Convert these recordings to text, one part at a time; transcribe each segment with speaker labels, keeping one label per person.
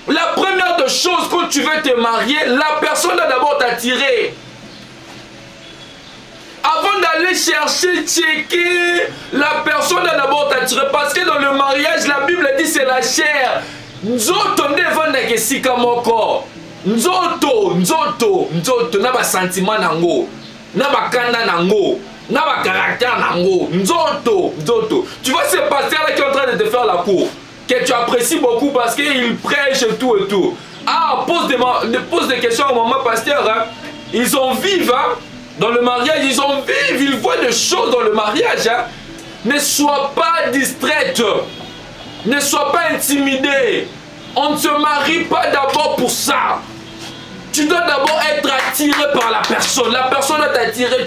Speaker 1: La première des choses, quand tu veux te marier, la personne doit d'abord t'attirer. Avant d'aller chercher, checker, la personne doit d'abord t'attirer. Parce que dans le mariage, la Bible dit c'est la chair. Nzoto ndevanda kesika moko. Nzoto, na ba sentiment nango, na ba kanda nango, na ba caractère nango. Nzoto. Tu vois ces pasteurs-là qui sont en train de te faire la cour, que tu apprécies beaucoup parce qu'ils prêchent et tout. Ah, pose des questions au moment pasteur, hein. Ils ont vivre, hein. Dans le mariage, ils voient des choses dans le mariage, hein. Ne sois pas distraite, ne sois pas intimidé. On ne se marie pas d'abord pour ça. Tu dois d'abord être attiré par la personne. La personne doit t'attirer.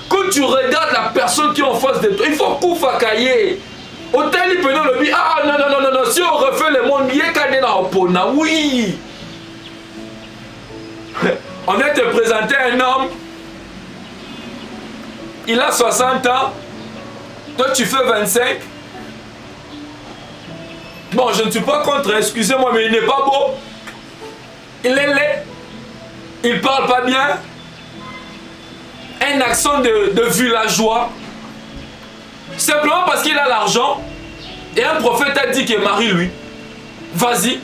Speaker 1: Quand tu regardes la personne qui est en face de toi, il faut qu'on fasse cahier. Autant il peut nous le dire, ah non, si on refait le monde, il y a qu'à dans Pona. Oui. On vient te présenter un homme. Il a 60 ans. Toi, tu fais 25. Bon, je ne suis pas contre, excusez-moi, mais il n'est pas beau. Il est laid. Il parle pas bien. Un accent de villageois. Simplement parce qu'il a l'argent. Et un prophète a dit qu'il marie lui. Vas-y.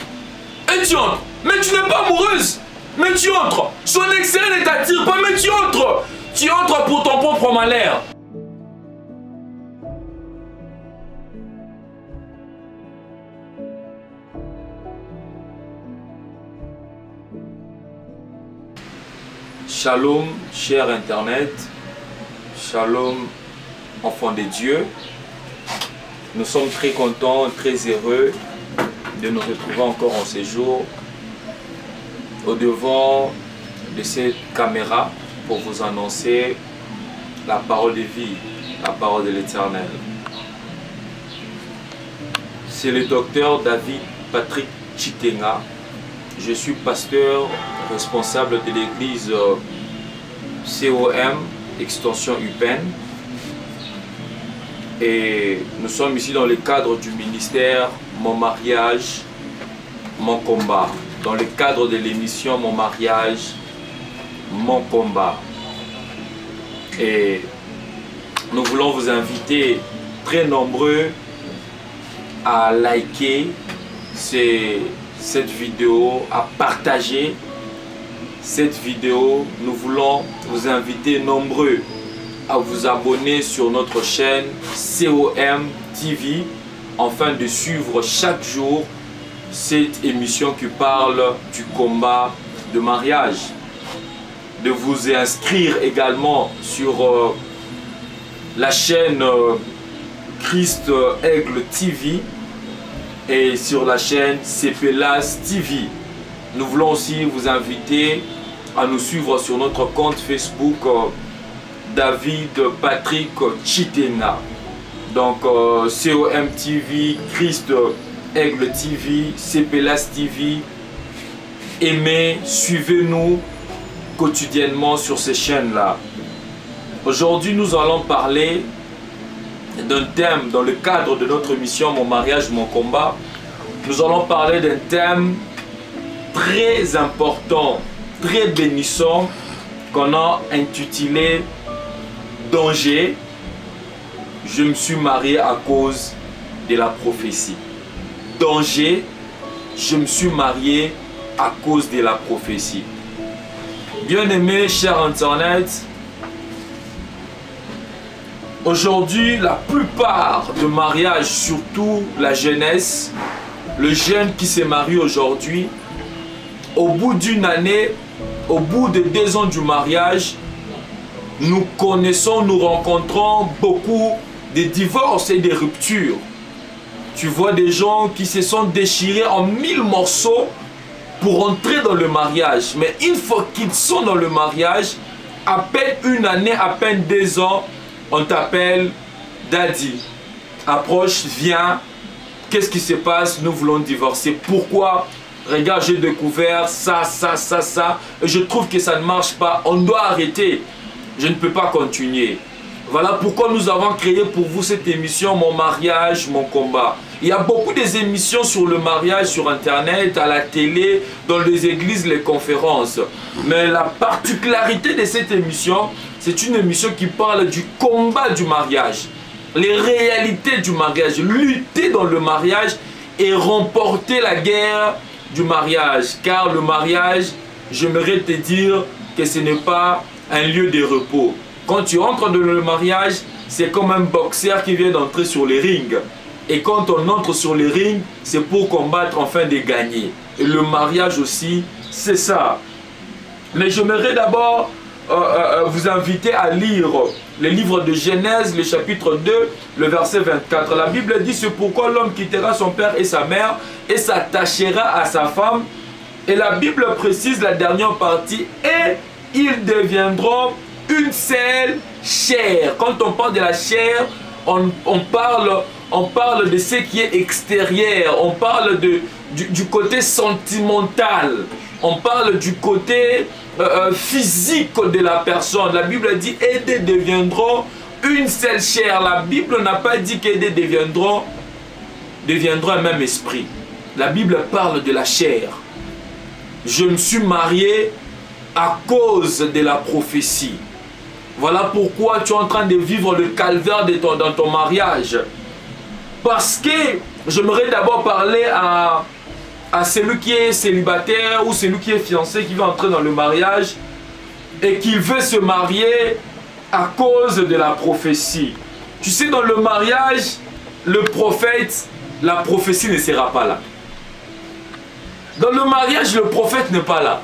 Speaker 1: Et tu entres. Mais tu n'es pas amoureuse. Mais tu entres. Son excellent ne t'attire pas, mais tu entres. Tu entres pour ton propre malheur. Shalom, cher Internet. Shalom, enfants de Dieu. Nous sommes très contents, très heureux de nous retrouver encore en ce jour au devant de cette caméra pour vous annoncer la parole de vie, la parole de l'Éternel. C'est le docteur David Patrick Chitenga. Je suis pasteur responsable de l'église COM, extension UPEN. Et nous sommes ici dans le cadre du ministère Mon mariage, mon combat. Dans le cadre de l'émission Mon mariage, mon combat. Et nous voulons vous inviter très nombreux à liker cette vidéo, à partager cette vidéo. Nous voulons vous inviter nombreux à vous abonner sur notre chaîne COM TV afin de suivre chaque jour cette émission qui parle du combat de mariage. De vous inscrire également sur la chaîne Christ Aigle TV et sur la chaîne CPLAS TV. Nous voulons aussi vous inviter à nous suivre sur notre compte Facebook David Patrick Chitenga. Donc COM TV, Christ Aigle TV, CPLAS TV. Aimez, suivez-nous quotidiennement sur ces chaînes-là. Aujourd'hui, nous allons parler d'un thème dans le cadre de notre mission Mon mariage, mon combat. Nous allons parler d'un thème très important, très bénissant qu'on a intitulé Danger. Je me suis marié à cause de la prophétie. Danger. Je me suis marié à cause de la prophétie. Bien-aimés, chers Internet, aujourd'hui, la plupart de mariages, surtout la jeunesse, le jeune qui se marie aujourd'hui, au bout d'une année, au bout de 2 ans du mariage, nous connaissons, nous rencontrons beaucoup de divorces et de ruptures. Tu vois des gens qui se sont déchirés en 1000 morceaux pour entrer dans le mariage. Mais une fois qu'ils sont dans le mariage, à peine une année, à peine 2 ans, on t'appelle Daddy. Approche, viens. Qu'est-ce qui se passe? Nous voulons divorcer. Pourquoi? Regarde, j'ai découvert ça. Et je trouve que ça ne marche pas. On doit arrêter. Je ne peux pas continuer. Voilà pourquoi nous avons créé pour vous cette émission Mon mariage, mon combat. Il y a beaucoup des émissions sur le mariage sur internet, à la télé, dans les églises, les conférences. Mais la particularité de cette émission, c'est une émission qui parle du combat du mariage. Les réalités du mariage, lutter dans le mariage et remporter la guerre du mariage. Car le mariage, j'aimerais te dire que ce n'est pas un lieu de repos. Quand tu entres dans le mariage, c'est comme un boxeur qui vient d'entrer sur les rings. Et quand on entre sur les rings, c'est pour combattre afin de gagner. Et le mariage aussi, c'est ça. Mais j'aimerais d'abord vous inviter à lire le livre de Genèse, le chapitre 2, le verset 24. La Bible dit, c'est pourquoi l'homme quittera son père et sa mère et s'attachera à sa femme. Et la Bible précise la dernière partie, et ils deviendront une seule chair. Quand on parle de la chair, on parle de ce qui est extérieur, on parle du côté sentimental, on parle du côté physique de la personne. La Bible dit, et ils deviendront une seule chair. La Bible n'a pas dit qu'ils deviendront un même esprit. La Bible parle de la chair. Je me suis marié à cause de la prophétie. Voilà pourquoi tu es en train de vivre le calvaire dans ton mariage. Parce que j'aimerais d'abord parler à celui qui est célibataire ou celui qui est fiancé, qui veut entrer dans le mariage et qui veut se marier à cause de la prophétie. Tu sais, dans le mariage, le prophète, la prophétie ne sera pas là. Dans le mariage, le prophète n'est pas là.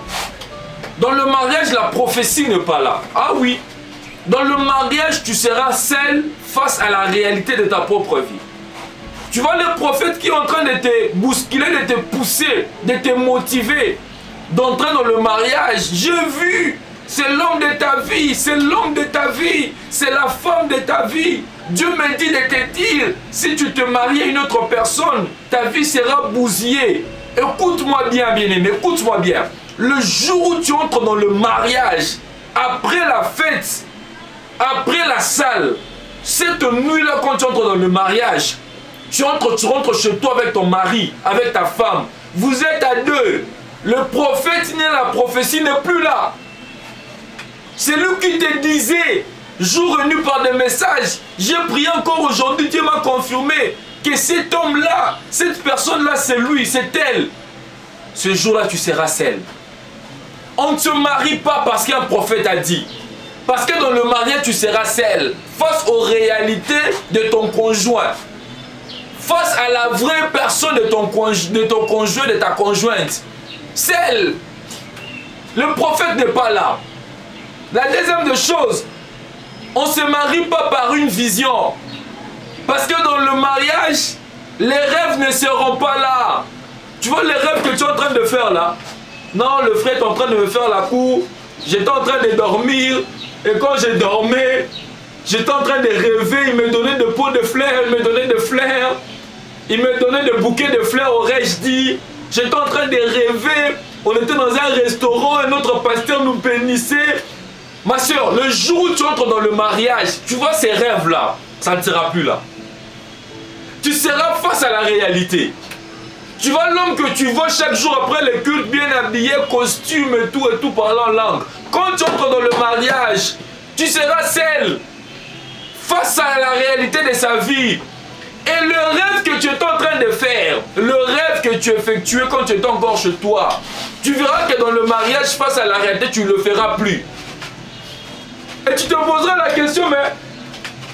Speaker 1: Dans le mariage, la prophétie n'est pas là. Ah oui. Dans le mariage, tu seras seul face à la réalité de ta propre vie. Tu vois le prophète qui est en train de te bousculer, de te pousser, de te motiver, d'entrer dans le mariage. J'ai vu, c'est l'homme de ta vie, c'est l'homme de ta vie, c'est la femme de ta vie. Dieu me dit de te dire, si tu te maries à une autre personne, ta vie sera bousillée. Écoute-moi bien, bien-aimé, écoute-moi bien. Le jour où tu entres dans le mariage, après la fête, après la salle, cette nuit-là, quand tu entres dans le mariage, tu rentres chez toi avec ton mari, avec ta femme. Vous êtes à deux. Le prophète, la prophétie n'est plus là. C'est lui qui te disait, jour et nuit par des messages. J'ai prié encore aujourd'hui, Dieu m'a confirmé que cet homme-là, cette personne-là, c'est lui, c'est elle. Ce jour-là, tu seras seul. On ne se marie pas parce qu'un prophète a dit. Parce que dans le mariage, tu seras seul. Face aux réalités de ton conjoint. Face à la vraie personne de ton conjoint, de ta conjointe. Seul. Le prophète n'est pas là. La deuxième des choses, on ne se marie pas par une vision. Parce que dans le mariage, les rêves ne seront pas là. Tu vois les rêves que tu es en train de faire là? Non, le frère est en train de me faire la cour. J'étais en train de dormir. Et quand je dormais, j'étais en train de rêver. Il me donnait des pots de fleurs, il me donnait des fleurs. Il me donnait des bouquets de fleurs, aurais-je dit. J'étais en train de rêver. On était dans un restaurant et notre pasteur nous bénissait. Ma soeur, le jour où tu entres dans le mariage, tu vois ces rêves-là, ça ne sera plus là. Tu seras face à la réalité. Tu vois l'homme que tu vois chaque jour après le culte, bien habillé, costume et tout parlant langue. Quand tu entres dans le mariage, tu seras seul, face à la réalité de sa vie. Et le rêve que tu es en train de faire, le rêve que tu effectuais quand tu étais encore chez toi, tu verras que dans le mariage, face à la réalité, tu ne le feras plus. Et tu te poseras la question, mais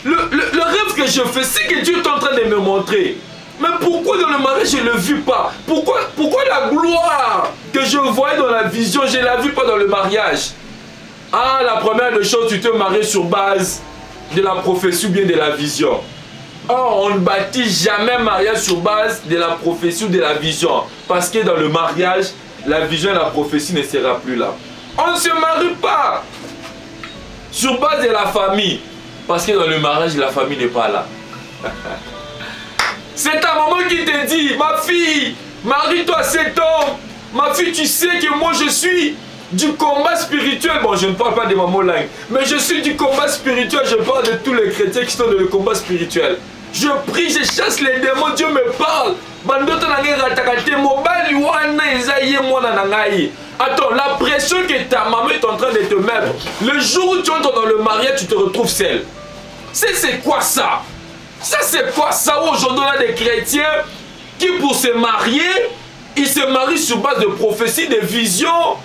Speaker 1: le rêve que je fais, c'est que Dieu est en train de me montrer. Mais pourquoi dans le mariage je ne le vis pas? Pourquoi la gloire que je voyais dans la vision, je ne la vis pas dans le mariage? Ah, la première des choses, tu te maries sur base de la prophétie ou bien de la vision. Or, on ne bâtit jamais mariage sur base de la prophétie ou de la vision. Parce que dans le mariage, la vision et la prophétie ne sera plus là. On ne se marie pas sur base de la famille. Parce que dans le mariage, la famille n'est pas là. C'est ta maman qui te dit, ma fille, marie-toi à cet homme. Ma fille, tu sais que moi je suis du combat spirituel. Bon, je ne parle pas de Maman Lang, mais je suis du combat spirituel. Je parle de tous les chrétiens qui sont dans le combat spirituel. Je prie, je chasse les démons, Dieu me parle. Attends, la pression que ta maman est en train de te mettre, le jour où tu entres dans le mariage, tu te retrouves seul. C'est quoi ça? Ça, c'est quoi ça? Aujourd'hui, on a des chrétiens qui, pour se marier, ils se marient sur base de prophéties, de visions,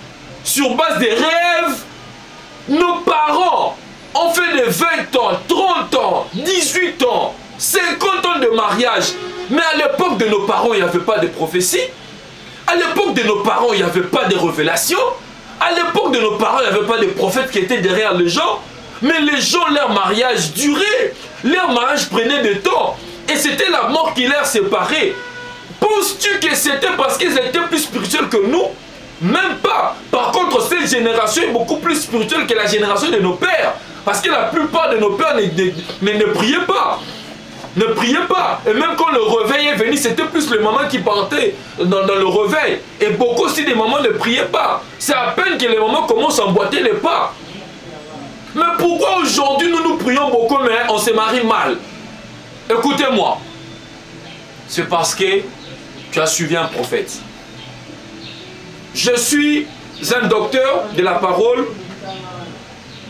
Speaker 1: sur base de rêves. Nos parents ont fait de 20 ans, 30 ans, 18 ans, 50 ans de mariage. Mais à l'époque de nos parents, il n'y avait pas de prophéties. À l'époque de nos parents, il n'y avait pas de révélations. À l'époque de nos parents, il n'y avait pas de prophètes qui étaient derrière les gens. Mais les gens, leur mariage durait. Leur mariage prenait du temps. Et c'était la mort qui les séparait. Penses-tu que c'était parce qu'ils étaient plus spirituels que nous? Même pas. Par contre, cette génération est beaucoup plus spirituelle que la génération de nos pères. Parce que la plupart de nos pères ne priaient pas. Ne priaient pas. Et même quand le réveil est venu, c'était plus les mamans qui partaient dans le réveil. Et beaucoup aussi des mamans ne priaient pas. C'est à peine que les mamans commencent à emboîter les pas. Mais pourquoi aujourd'hui nous prions beaucoup mais on se marie mal? Écoutez-moi. C'est parce que tu as suivi un prophète. Je suis un docteur de la parole.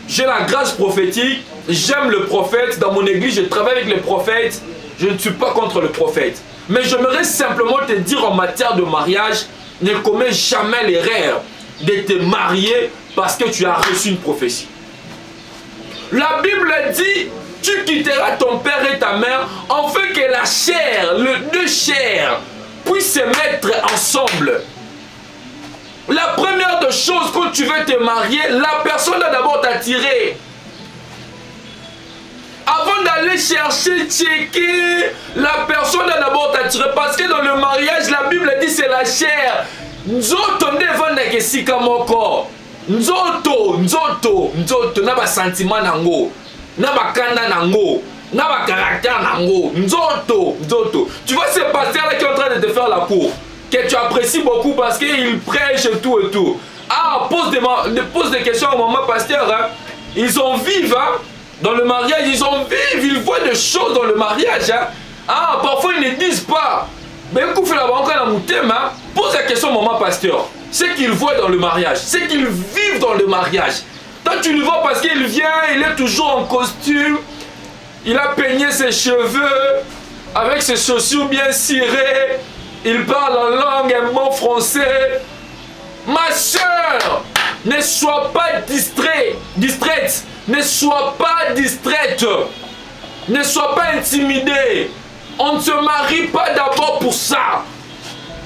Speaker 1: J'ai la grâce prophétique. J'aime le prophète. Dans mon église, je travaille avec les prophètes. Je ne suis pas contre le prophète. Mais j'aimerais simplement te dire en matière de mariage, ne commets jamais l'erreur de te marier parce que tu as reçu une prophétie. La Bible dit, tu quitteras ton père et ta mère afin que la chair, les deux chairs, puissent se mettre ensemble. La première des choses, quand tu veux te marier, la personne doit d'abord t'attirer. Avant d'aller chercher, checker, la personne doit d'abord t'attirer. Parce que dans le mariage, la Bible dit c'est la chair. Nzoto ndevanda kesika moko. Nzoto, naba sentiment nango, naba kanda nango, naba caractère nango, nzoto. Tu vois ce pasteur là qui est en train de te faire la cour, que tu apprécies beaucoup parce qu'il prêche et tout et tout. Ah, pose des questions au moment pasteur, hein. Ils ont vivre, hein. Dans le mariage, ils voient des choses dans le mariage, hein. Ah, parfois ils ne disent pas. Mais écoute, pose la question au moment pasteur. C'est qu'ils voient dans le mariage, c'est qu'ils vivent dans le mariage. Toi tu le vois parce qu'il vient, il est toujours en costume, il a peigné ses cheveux, avec ses chaussures bien cirées, il parle en langue, un mot français. Ma soeur, ne sois pas distraite, ne sois pas distraite, ne sois pas intimidée. On ne se marie pas d'abord pour ça.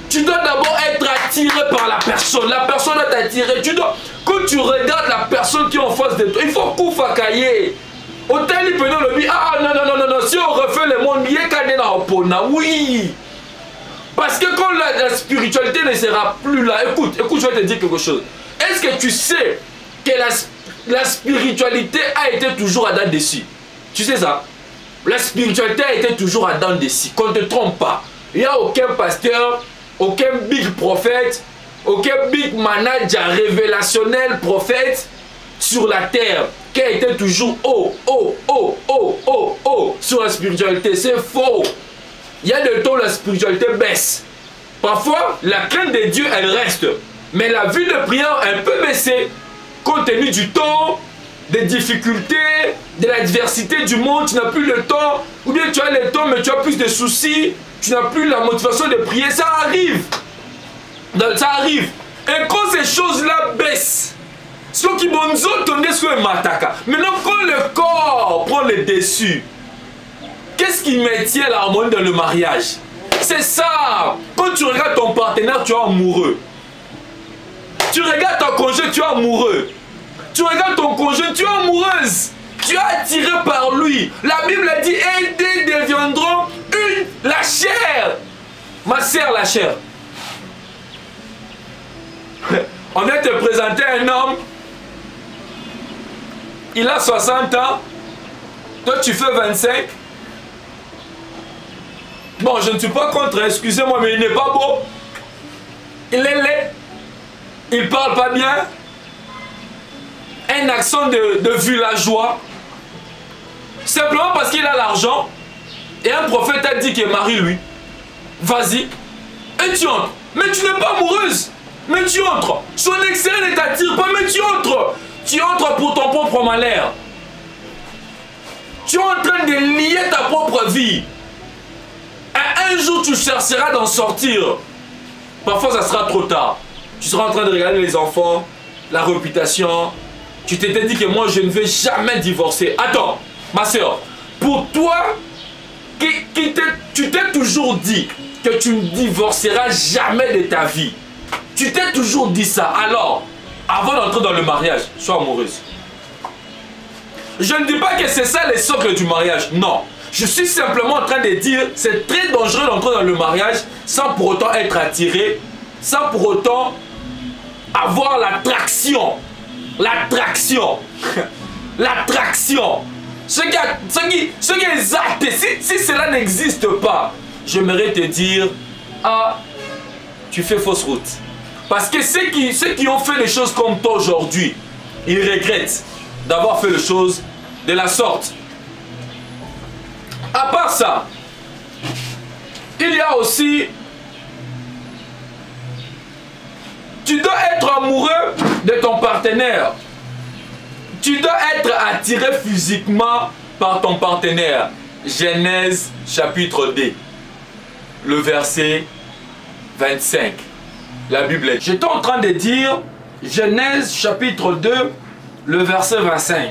Speaker 1: Tu dois d'abord être attiré par la personne. La personne doit t'attirer. Quand tu regardes la personne qui est en face de toi, il faut qu'on fasse cahier. Ah non, si on refait le monde, oui. Parce que quand la spiritualité ne sera plus là, écoute, je vais te dire quelque chose. Est-ce que tu sais que la spiritualité a été toujours à dents dessus? Tu sais ça? La spiritualité a été toujours à dents dessus. Qu'on ne te trompe pas. Il n'y a aucun pasteur, aucun big prophète, aucun big manager révélationnel prophète sur la terre qui a été toujours haut sur la spiritualité. C'est faux. Il y a des temps où la spiritualité baisse. Parfois, la crainte de Dieu, elle reste. Mais la vie de prière, elle peut baisser compte tenu du temps, des difficultés, de l'adversité du monde. Tu n'as plus le temps. Ou bien tu as le temps, mais tu as plus de soucis. Tu n'as plus la motivation de prier. Ça arrive. Ça arrive. Et quand ces choses-là baissent, maintenant quand le corps prend le dessus, qu'est-ce qui maintient l'harmonie dans le mariage? C'est ça. Quand tu regardes ton partenaire, tu es amoureux. Tu regardes ton conjoint, tu es amoureux. Tu regardes ton conjoint, tu es amoureuse. Tu es attiré par lui. La Bible dit, et deux deviendront la chair. Ma sœur, la chair. On vient te présenter un homme. Il a 60 ans. Toi, tu fais 25. Bon, je ne suis pas contre, excusez-moi, mais il n'est pas beau. Il est laid. Il parle pas bien. un accent de villageois, simplement parce qu'il a l'argent, et un prophète a dit que marie-lui. Vas-y, et tu entres. Mais tu n'es pas amoureuse. Mais tu entres. Son extérieur ne t'attire pas, mais tu entres. Tu entres pour ton propre malheur. Tu es en train de lier ta propre vie. Et un jour, tu chercheras d'en sortir. Parfois, ça sera trop tard. Tu seras en train de regarder les enfants, la réputation. Tu t'étais dit que moi, je ne vais jamais divorcer. Attends, ma soeur, pour toi, tu t'es toujours dit que tu ne divorceras jamais de ta vie. Tu t'es toujours dit ça. Alors, avant d'entrer dans le mariage, sois amoureuse. Je ne dis pas que c'est ça les socles du mariage. Non. Je suis simplement en train de dire c'est très dangereux d'entrer dans le mariage sans pour autant être attiré, sans pour autant avoir l'attraction. L'attraction. L'attraction. Ce qui est exact, si cela n'existe pas, j'aimerais te dire, ah, tu fais fausse route. Parce que ceux qui ont fait les choses comme toi aujourd'hui, ils regrettent d'avoir fait les choses de la sorte. À part ça, il y a aussi, tu dois être amoureux de ton partenaire. Tu dois être attiré physiquement par ton partenaire. Genèse chapitre 2, le verset 25. La Bible est. J'étais en train de dire Genèse chapitre 2, le verset 25.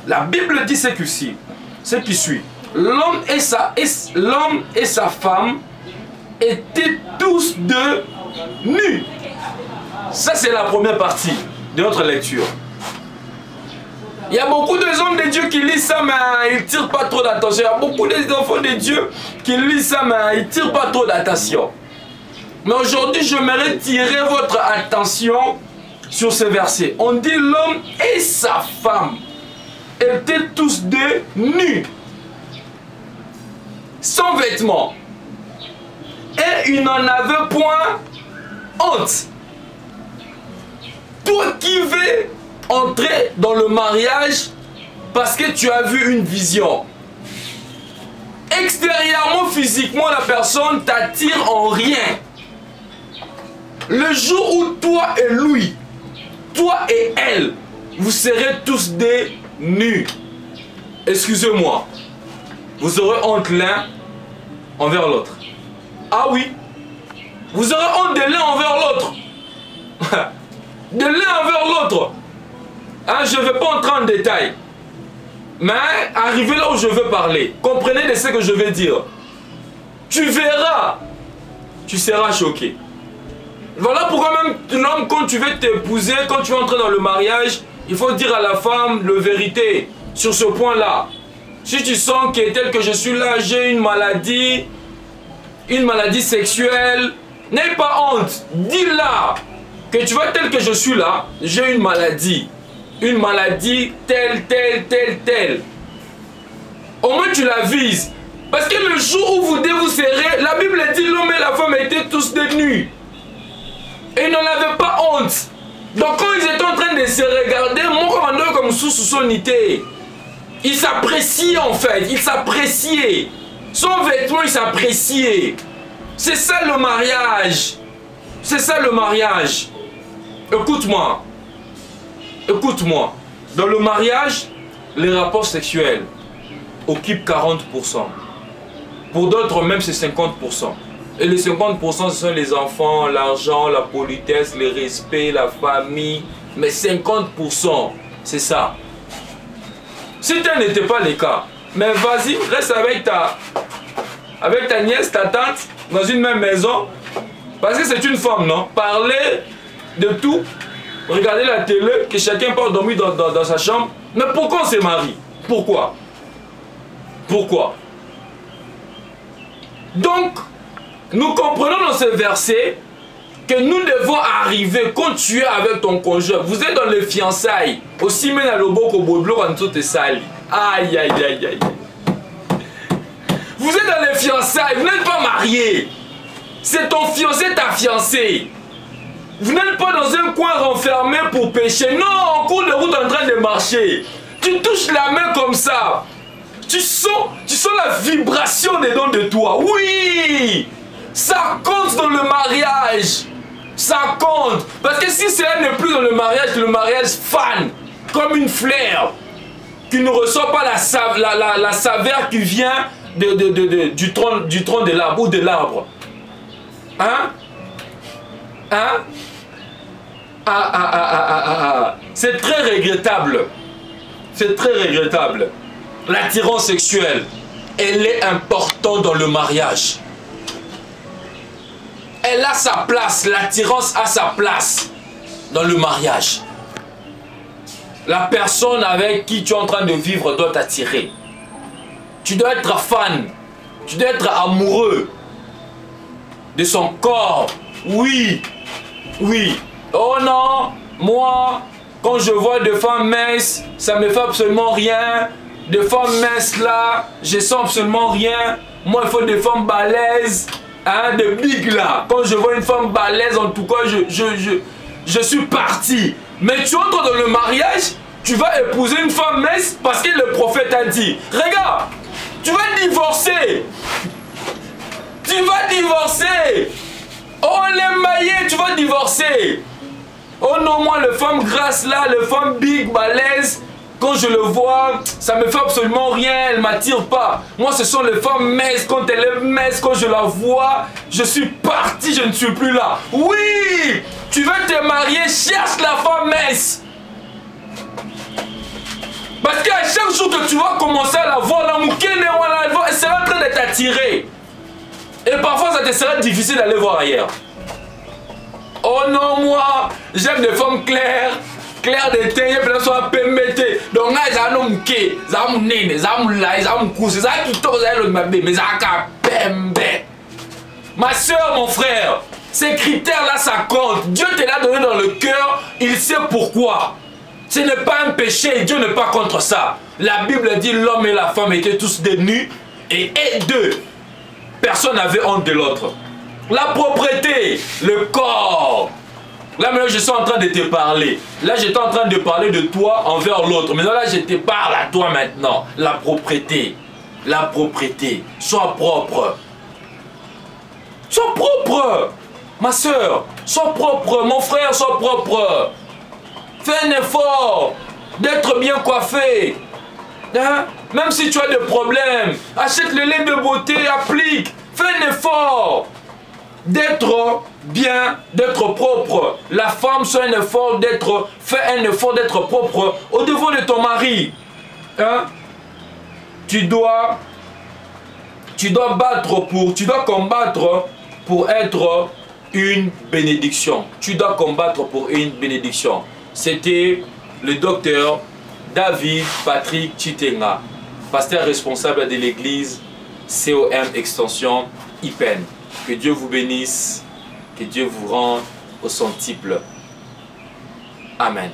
Speaker 1: La Bible dit ce qui suit. L'homme et sa femme étaient tous deux nus. Ça, c'est la première partie de notre lecture. Il y a beaucoup d'hommes de Dieu qui lisent ça, mais ils ne tirent pas trop d'attention. Il y a beaucoup d'enfants de Dieu qui lisent ça, mais ils ne tirent pas trop d'attention. Mais aujourd'hui, j'aimerais tirer votre attention sur ce verset. On dit l'homme et sa femme étaient tous deux nus, sans vêtements. Et ils n'en avaient point honte. Toi qui veux entrer dans le mariage parce que tu as vu une vision. Extérieurement, physiquement, la personne t'attire en rien. Le jour où toi et lui, toi et elle, vous serez tous des nus. Excusez-moi. Vous aurez honte l'un envers l'autre. Ah oui. Vous aurez honte de l'un envers l'autre. De l'un envers l'autre. Hein, je ne vais pas entrer en détail. Mais arrivez là où je veux parler. Comprenez de ce que je vais dire. Tu verras. Tu seras choqué. Voilà pourquoi même l'homme, quand tu veux t'épouser, quand tu veux entrer dans le mariage, il faut dire à la femme la vérité sur ce point-là. Si tu sens que tel que je suis là, j'ai une maladie sexuelle, n'aie pas honte. Dis-la que tu vois tel que je suis là, j'ai une maladie telle. Au moins tu la vises. Parce que le jour où vous serrez, la Bible dit l'homme et la femme étaient tous des nus. Et ils n'en avaient pas honte. Donc quand ils étaient en train de se regarder, mon commandeur comme sous son unité, ils s'appréciaient en fait, ils s'appréciaient. Son vêtement, il s'appréciait. C'est ça le mariage. C'est ça le mariage. Écoute-moi. Écoute-moi. Dans le mariage, les rapports sexuels occupent 40%. Pour d'autres, même c'est 50%. Et les 50%, ce sont les enfants, l'argent, la politesse, le respect, la famille. Mais 50%, c'est ça. Si tel n'était pas le cas, mais vas-y, reste avec ta nièce, ta tante, dans une même maison. Parce que c'est une femme, non? Parler de tout, regarder la télé, que chacun part dormir dans sa chambre. Mais pourquoi on se marie? Pourquoi? Pourquoi? Donc, nous comprenons dans ce verset que nous devons arriver quand tu es avec ton conjoint. Vous êtes dans les fiançailles. Aussi, mais le boko bodlo en tout est sali. Aïe, aïe, aïe, aïe. Vous êtes dans les fiançailles, vous n'êtes pas marié. C'est ton fiancé, ta fiancée. Vous n'êtes pas dans un coin renfermé pour pécher. Non, en cours de route en train de marcher. Tu touches la main comme ça. Tu sens la vibration des dons de toi. Oui, ça compte dans le mariage. Ça compte. Parce que si cela n'est plus dans le mariage fan, comme une fleur, qui ne ressort pas la saveur qui vient du tronc de l'arbre ou de l'arbre. Hein? Hein? C'est très regrettable. C'est très regrettable. L'attirance sexuelle, elle est importante dans le mariage. Elle a sa place, l'attirance a sa place dans le mariage. La personne avec qui tu es en train de vivre doit t'attirer. Tu dois être fan, tu dois être amoureux de son corps. Oui, oui. Oh non, moi, quand je vois des femmes minces, ça me fait absolument rien. Des femmes minces là, je sens absolument rien. Moi, il faut des femmes balèzes, hein, des big là. Quand je vois une femme balèze, en tout cas, je suis parti. Mais tu entres dans le mariage, tu vas épouser une femme mince parce que le prophète a dit. Regarde, tu vas divorcer. Tu vas divorcer. Oh les maillets, tu vas divorcer. Oh non, moi, les femmes grasses là, les femmes big, balèzes, quand je le vois, ça me fait absolument rien, elle ne m'attire pas. Moi, ce sont les femmes minces, quand elle est mince, quand je la vois, je suis parti, je ne suis plus là. Oui, tu veux te marier, cherche la femme mince. Parce qu'à chaque jour que tu vas commencer à la voir, elle sera en train de t'attirer. Et parfois, ça te sera difficile d'aller voir ailleurs. Oh non, moi, j'aime des femmes claires. Claire de teint, et puis soit permetté. Donc, là, ils ont un mouké, ils ont un nez, ils ont un là, ils ont un cousin, ils ont un mais ils ont un pembe. Ma soeur, mon frère, ces critères-là, ça compte. Dieu te l'a donné dans le cœur, il sait pourquoi. Ce n'est pas un péché, Dieu n'est pas contre ça. La Bible dit l'homme et la femme étaient tous des nus et deux. Personne n'avait honte de l'autre. La propreté, le corps. Là maintenant je suis en train de te parler. Là j'étais en train de parler de toi envers l'autre. Maintenant là je te parle à toi maintenant. La propreté. La propreté. Sois propre. Sois propre. Ma soeur. Sois propre. Mon frère, sois propre. Fais un effort d'être bien coiffé. Hein? Même si tu as des problèmes, achète le lait de beauté, applique. Fais un effort d'être bien, d'être propre. La femme fait un effort d'être propre au devant de ton mari. Hein? Tu dois combattre pour être une bénédiction. Tu dois combattre pour une bénédiction. C'était le docteur David Patrick Chitenga, pasteur responsable de l'église COM Extension Ipen. Que Dieu vous bénisse, que Dieu vous rende au centuple. Amen.